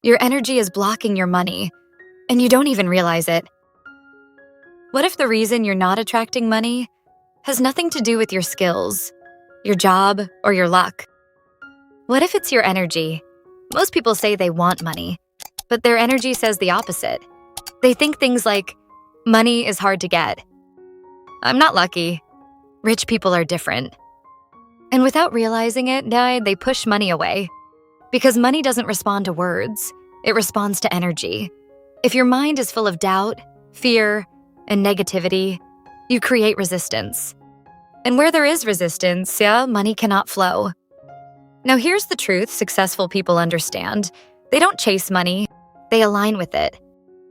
Your energy is blocking your money, and you don't even realize it. What if the reason you're not attracting money has nothing to do with your skills, your job, or your luck? What if it's your energy? Most people say they want money, but their energy says the opposite. They think things like, money is hard to get. I'm not lucky. Rich people are different. And without realizing it, they push money away. Because money doesn't respond to words, it responds to energy. If your mind is full of doubt, fear, and negativity, you create resistance. And where there is resistance, money cannot flow. Now here's the truth successful people understand. They don't chase money, they align with it.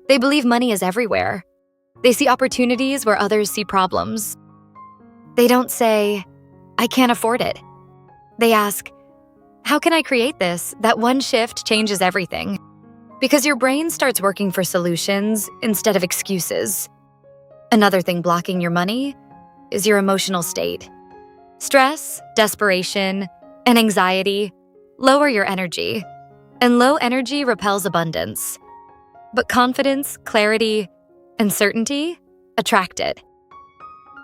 They believe money is everywhere. They see opportunities where others see problems. They don't say, I can't afford it. They ask, how can I create this? That one shift changes everything. Because your brain starts working for solutions instead of excuses. Another thing blocking your money is your emotional state. Stress, desperation, and anxiety lower your energy, and low energy repels abundance. But confidence, clarity, and certainty attract it.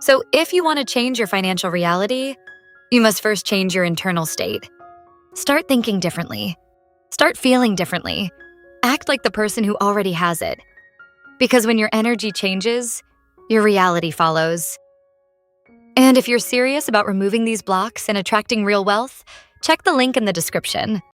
So if you want to change your financial reality, you must first change your internal state. Start thinking differently. Start feeling differently. Act like the person who already has it. Because when your energy changes, your reality follows. And if you're serious about removing these blocks and attracting real wealth, check the link in the description.